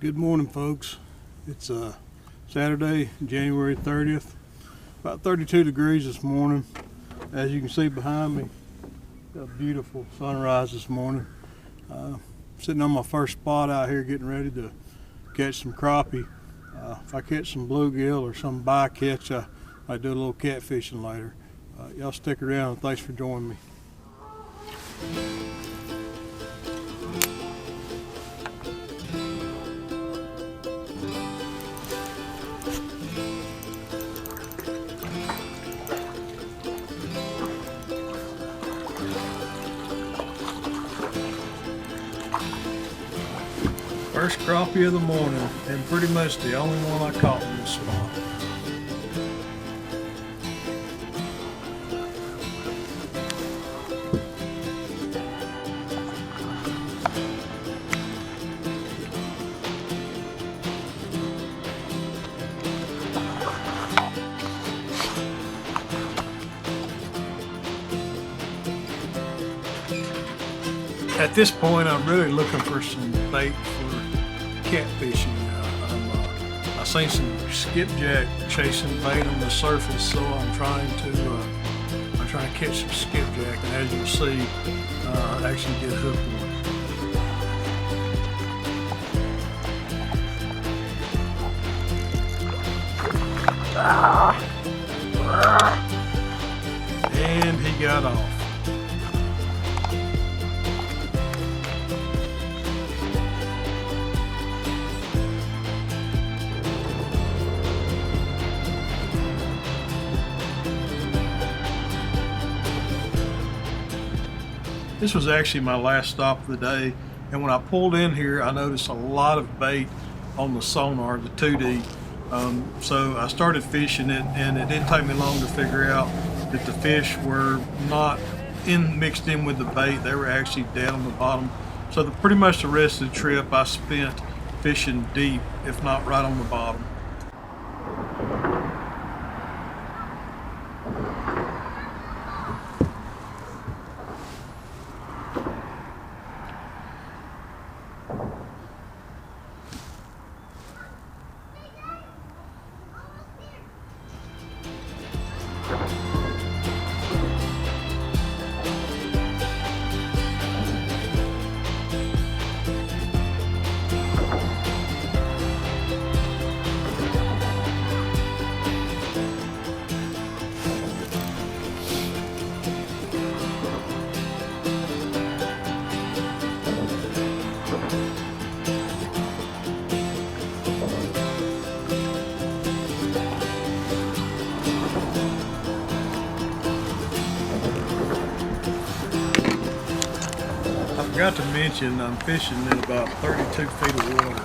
Good morning, folks. It's Saturday, January 30th. About 32 degrees this morning. As you can see behind me, got a beautiful sunrise this morning. Sitting on my first spot out here getting ready to catch some crappie. If I catch some bluegill or some bycatch, I might do a little catfishing later. Y'all stick around and thanks for joining me. First crappie of the morning, and pretty much the only one I caught in this spot. At this point, I'm really looking for some bait for catfishing. I seen some skipjack chasing bait on the surface, so I'm trying to catch some skipjack, and as you'll see, I actually did hook one. And he got off. This was actually my last stop of the day, and when I pulled in here, I noticed a lot of bait on the sonar, the 2D. So I started fishing it, and it didn't take me long to figure out that the fish were not mixed in with the bait. They were actually dead on the bottom. So pretty much the rest of the trip I spent fishing deep, if not right on the bottom. I forgot to mention I'm fishing in about 32 feet of water,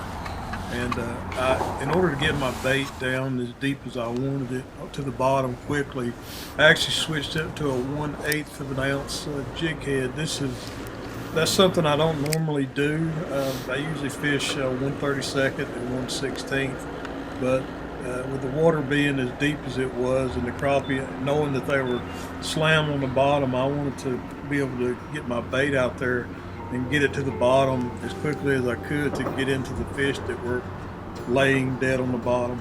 and in order to get my bait down as deep as I wanted it to the bottom quickly, I actually switched up to a 1/8 of an ounce jig head. That's something I don't normally do. I usually fish 1/32 and 1/16, but with the water being as deep as it was and the crappie, knowing that they were slam on the bottom, I wanted to be able to get my bait out there and get it to the bottom as quickly as I could to get into the fish that were laying dead on the bottom.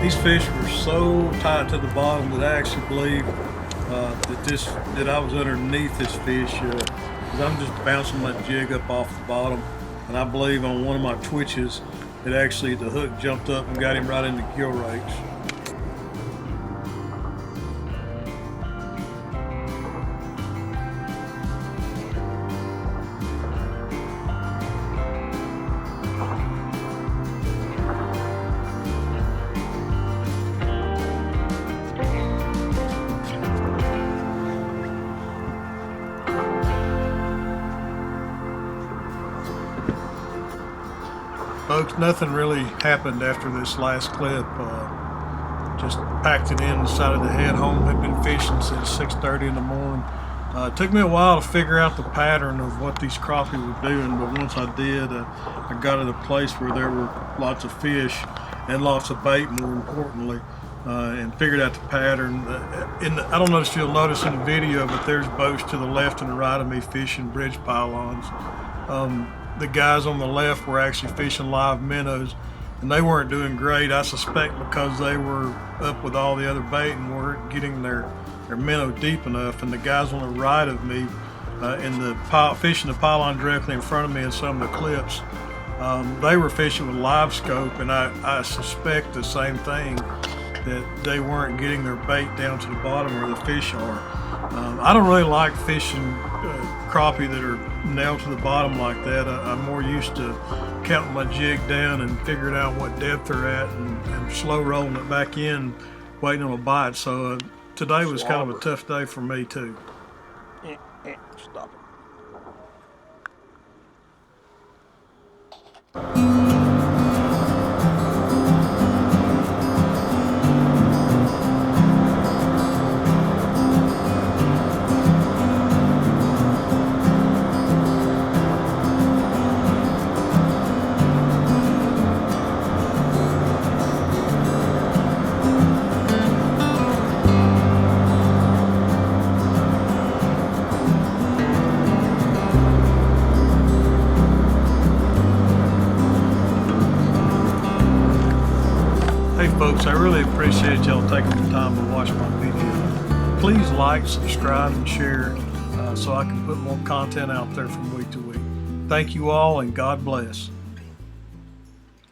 These fish were so tight to the bottom that I actually believe that I was underneath this fish, because I'm just bouncing my jig up off the bottom, and I believe on one of my twitches, the hook jumped up and got him right in the gill rakes. Folks, nothing really happened after this last clip. Just packed it in the side of the head home. Had been fishing since 6:30 in the morning. It took me a while to figure out the pattern of what these crappie were doing, but once I did, I got at a place where there were lots of fish and lots of bait, more importantly, and figured out the pattern. I don't know if you'll notice in the video, but there's boats to the left and the right of me fishing bridge pylons. The guys on the left were actually fishing live minnows, and they weren't doing great, I suspect because they were up with all the other bait and weren't getting their minnow deep enough. And the guys on the right of me fishing the pylon directly in front of me in some of the clips, they were fishing with live scope, and I suspect the same thing, that they weren't getting their bait down to the bottom where the fish are. I don't really like fishing crappie that are nailed to the bottom like that. I'm more used to counting my jig down and figuring out what depth they're at, and slow rolling it back in, waiting on a bite. So today was kind of a tough day for me too. Stop it. Hey folks, I really appreciate y'all taking the time to watch my video. Please like, subscribe, and share so I can put more content out there from week to week. Thank you all, and God bless.